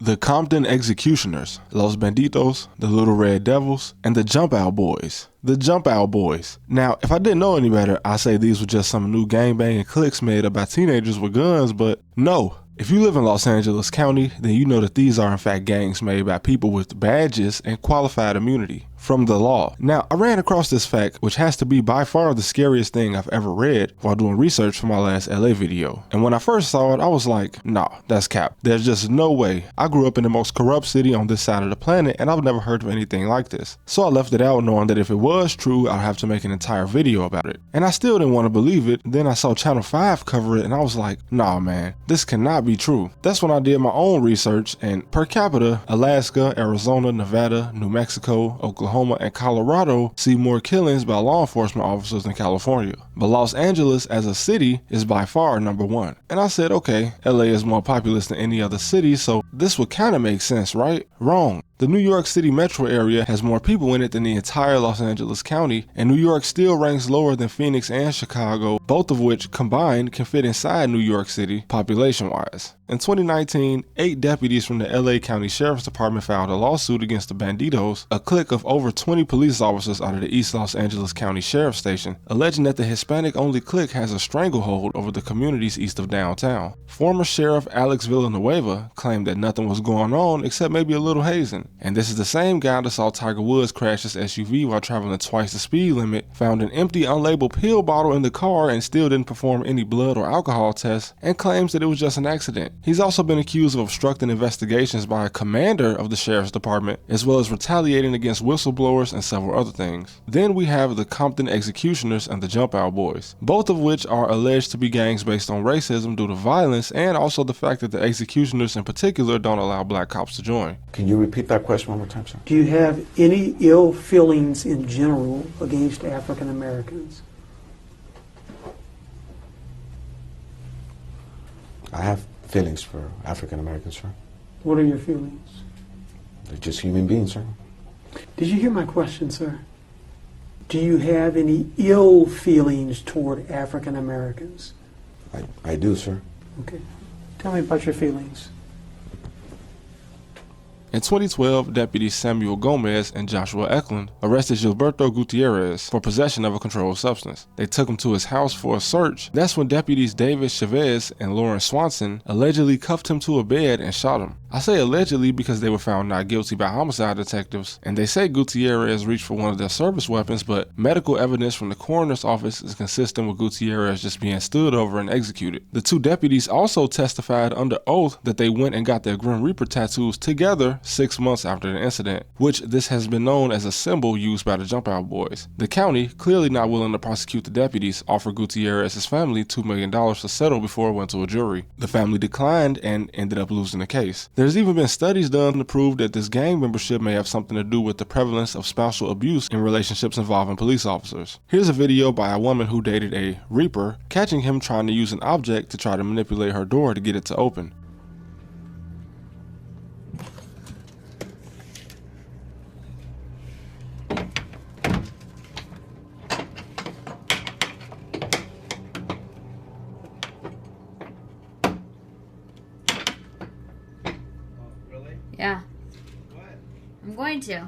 The Compton Executioners, Los Banditos, the Little Red Devils, and the Jump Out Boys. The Jump Out Boys. Now, if I didn't know any better, I'd say these were just some new gangbanging cliques made up by teenagers with guns, but no. If you live in Los Angeles County, then you know that these are in fact gangs made by people with badges and qualified immunity from the law. Now, I ran across this fact, which has to be by far the scariest thing I've ever read while doing research for my last LA video. And when I first saw it, I was like, nah, that's cap. There's just no way. I grew up in the most corrupt city on this side of the planet, and I've never heard of anything like this. So I left it out knowing that if it was true, I'd have to make an entire video about it. And I still didn't want to believe it. Then I saw Channel 5 cover it, and I was like, nah, man, this cannot be true. That's when I did my own research, and per capita, Alaska, Arizona, Nevada, New Mexico, Oklahoma, and Colorado see more killings by law enforcement officers than California. But Los Angeles as a city is by far number one. And I said, okay, LA is more populous than any other city, so this would kind of make sense, right? Wrong. The New York City metro area has more people in it than the entire Los Angeles County, and New York still ranks lower than Phoenix and Chicago, both of which combined can fit inside New York City population-wise. In 2019, 8 deputies from the LA County Sheriff's Department filed a lawsuit against the Banditos, a clique of over 20 police officers out of the East Los Angeles County Sheriff's Station, alleging that the Hispanic-only clique has a stranglehold over the communities east of downtown. Former Sheriff Alex Villanueva claimed that nothing was going on except maybe a little hazing. And this is the same guy that saw Tiger Woods crash his SUV while traveling twice the speed limit, found an empty unlabeled pill bottle in the car and still didn't perform any blood or alcohol tests, and claims that it was just an accident. He's also been accused of obstructing investigations by a commander of the sheriff's department, as well as retaliating against whistleblowers and several other things. Then we have the Compton Executioners and the Jump Out Boys, both of which are alleged to be gangs based on racism due to violence and also the fact that the executioners in particular don't allow black cops to join. Can you repeat that question one more time, sir? Do you have any ill feelings in general against African Americans? I have feelings for African Americans, sir. What are your feelings? They're just human beings, sir. Did you hear my question, sir? Do you have any ill feelings toward African Americans? I do, sir. Okay. Tell me about your feelings. In 2012, deputies Samuel Gomez and Joshua Eklund arrested Gilberto Gutierrez for possession of a controlled substance. They took him to his house for a search. That's when deputies David Chavez and Lawrence Swanson allegedly cuffed him to a bed and shot him. I say allegedly because they were found not guilty by homicide detectives, and they say Gutierrez reached for one of their service weapons, but medical evidence from the coroner's office is consistent with Gutierrez just being stood over and executed. The two deputies also testified under oath that they went and got their Grim Reaper tattoos together 6 months after the incident, which this has been known as a symbol used by the Jump Out Boys. The county, clearly not willing to prosecute the deputies, offered Gutierrez's family $2 million to settle before it went to a jury. The family declined and ended up losing the case. There's even been studies done to prove that this gang membership may have something to do with the prevalence of spousal abuse in relationships involving police officers. Here's a video by a woman who dated a Reaper, catching him trying to use an object to try to manipulate her door to get it to open. Yeah. I'm going to.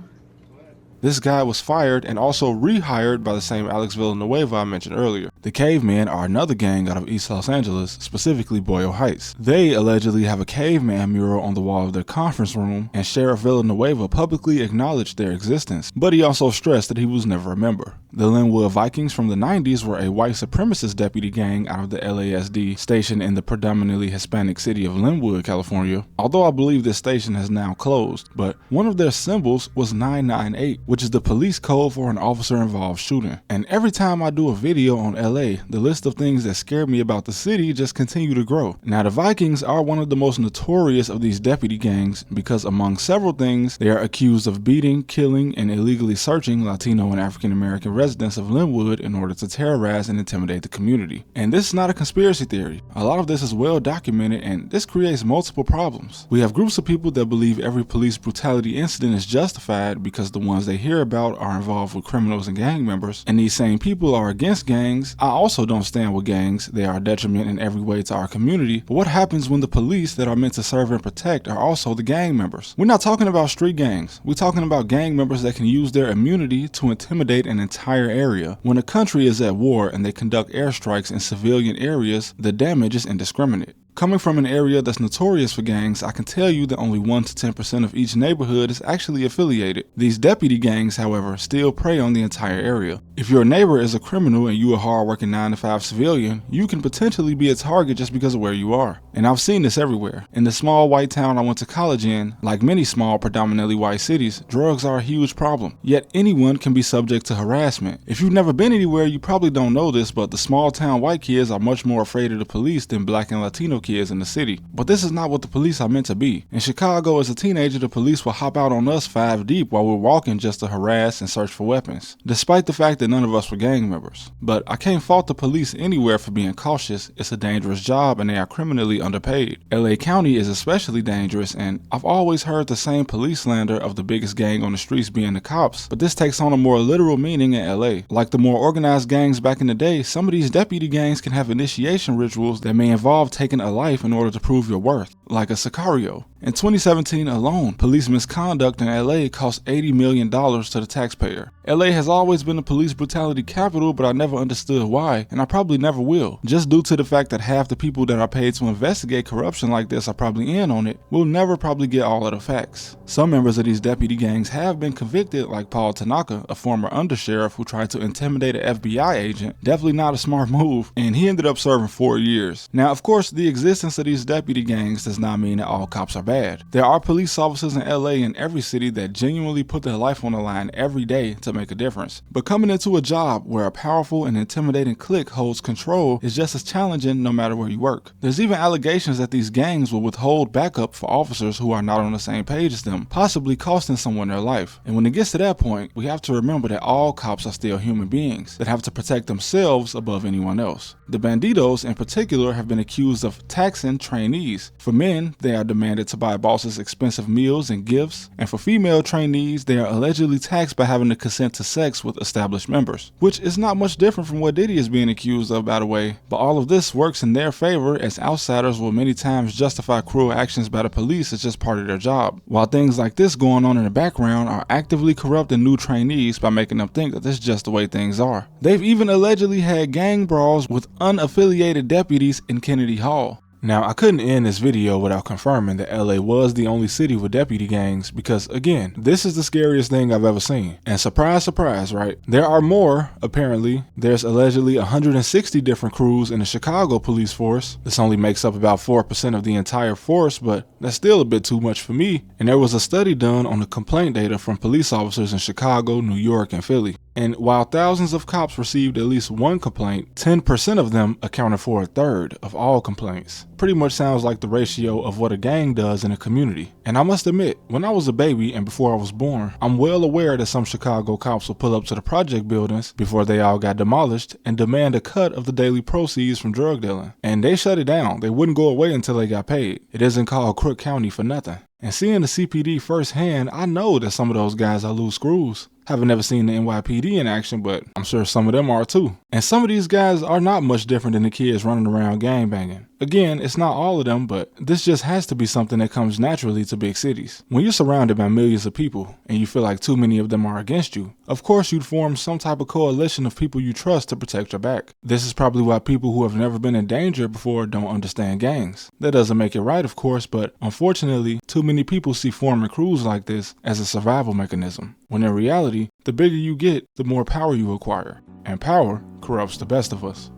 This guy was fired and also rehired by the same Alex Villanueva I mentioned earlier. The Cavemen are another gang out of East Los Angeles, specifically Boyle Heights. They allegedly have a caveman mural on the wall of their conference room, and Sheriff Villanueva publicly acknowledged their existence, but he also stressed that he was never a member. The Linwood Vikings from the 90s were a white supremacist deputy gang out of the LASD station in the predominantly Hispanic city of Linwood, California, although I believe this station has now closed. But one of their symbols was 998, which is the police code for an officer-involved shooting. And every time I do a video on LA, the list of things that scare me about the city just continue to grow. Now, the Vikings are one of the most notorious of these deputy gangs because, among several things, they are accused of beating, killing, and illegally searching Latino and African American residents of Linwood in order to terrorize and intimidate the community. And this is not a conspiracy theory. A lot of this is well documented, and this creates multiple problems. We have groups of people that believe every police brutality incident is justified because the ones they hear about are involved with criminals and gang members, and these same people are against gangs, I also don't stand with gangs. They are a detriment in every way to our community. But what happens when the police that are meant to serve and protect are also the gang members? We're not talking about street gangs. We're talking about gang members that can use their immunity to intimidate an entire area. When a country is at war and they conduct airstrikes in civilian areas, the damage is indiscriminate. Coming from an area that's notorious for gangs, I can tell you that only 1 to 10% of each neighborhood is actually affiliated. These deputy gangs, however, still prey on the entire area. If your neighbor is a criminal and you a hard-working 9-to-5 civilian, you can potentially be a target just because of where you are. And I've seen this everywhere. In the small white town I went to college in, like many small predominantly white cities, drugs are a huge problem. Yet anyone can be subject to harassment. If you've never been anywhere, you probably don't know this, but the small town white kids are much more afraid of the police than black and Latino kids in the city. But this is not what the police are meant to be. In Chicago, as a teenager, the police will hop out on us 5 deep while we're walking just to harass and search for weapons, despite the fact that none of us were gang members. But I can't fault the police anywhere for being cautious. It's a dangerous job and they are criminally underpaid. LA County is especially dangerous, and I've always heard the same police slander of the biggest gang on the streets being the cops, but this takes on a more literal meaning in LA. Like the more organized gangs back in the day, some of these deputy gangs can have initiation rituals that may involve taking a life in order to prove your worth, like a Sicario. In 2017 alone, police misconduct in LA cost $80 million to the taxpayer. LA has always been the police brutality capital, but I never understood why, and I probably never will. Just due to the fact that half the people that are paid to investigate corruption like this are probably in on it, we'll never probably get all of the facts. Some members of these deputy gangs have been convicted, like Paul Tanaka, a former undersheriff who tried to intimidate an FBI agent. Definitely not a smart move, and he ended up serving 4 years. Now, of course, the existence of these deputy gangs does not mean that all cops are bad. There are police officers in LA and every city that genuinely put their life on the line every day to make a difference. But coming into a job where a powerful and intimidating clique holds control is just as challenging no matter where you work. There's even allegations that these gangs will withhold backup for officers who are not on the same page as them, possibly costing someone their life. And when it gets to that point, we have to remember that all cops are still human beings that have to protect themselves above anyone else. The banditos in particular have been accused of taxing trainees. For men, they are demanded to buy bosses expensive meals and gifts, and for female trainees, they are allegedly taxed by having to consent to sex with established members, which is not much different from what Diddy is being accused of, by the way. But all of this works in their favor, as outsiders will many times justify cruel actions by the police as just part of their job, while things like this going on in the background are actively corrupting new trainees by making them think that this is just the way things are. They've even allegedly had gang brawls with unaffiliated deputies in Kennedy Hall. Now, I couldn't end this video without confirming that LA was the only city with deputy gangs because, again, this is the scariest thing I've ever seen. And surprise, surprise, right? There are more, apparently. There's allegedly 160 different crews in the Chicago police force. This only makes up about 4% of the entire force, but that's still a bit too much for me. And there was a study done on the complaint data from police officers in Chicago, New York, and Philly. And while thousands of cops received at least one complaint, 10% of them accounted for a third of all complaints. Pretty much sounds like the ratio of what a gang does in a community. And I must admit, when I was a baby and before I was born, I'm well aware that some Chicago cops will pull up to the project buildings before they all got demolished and demand a cut of the daily proceeds from drug dealing. And they shut it down. They wouldn't go away until they got paid. It isn't called Crook County for nothing. And seeing the CPD firsthand, I know that some of those guys are loose screws. Haven't never seen the NYPD in action, but I'm sure some of them are too. And some of these guys are not much different than the kids running around gangbanging. Again, it's not all of them, but this just has to be something that comes naturally to big cities. When you're surrounded by millions of people and you feel like too many of them are against you, of course you'd form some type of coalition of people you trust to protect your back. This is probably why people who have never been in danger before don't understand gangs. That doesn't make it right, of course, but unfortunately, too many people see forming crews like this as a survival mechanism, when in reality, the bigger you get, the more power you acquire, and power corrupts the best of us.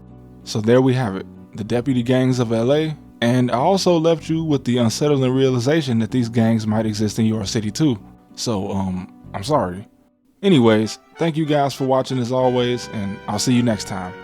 So there we have it, the deputy gangs of LA, and I also left you with the unsettling realization that these gangs might exist in your city too. So, I'm sorry. Anyways, thank you guys for watching as always, and I'll see you next time.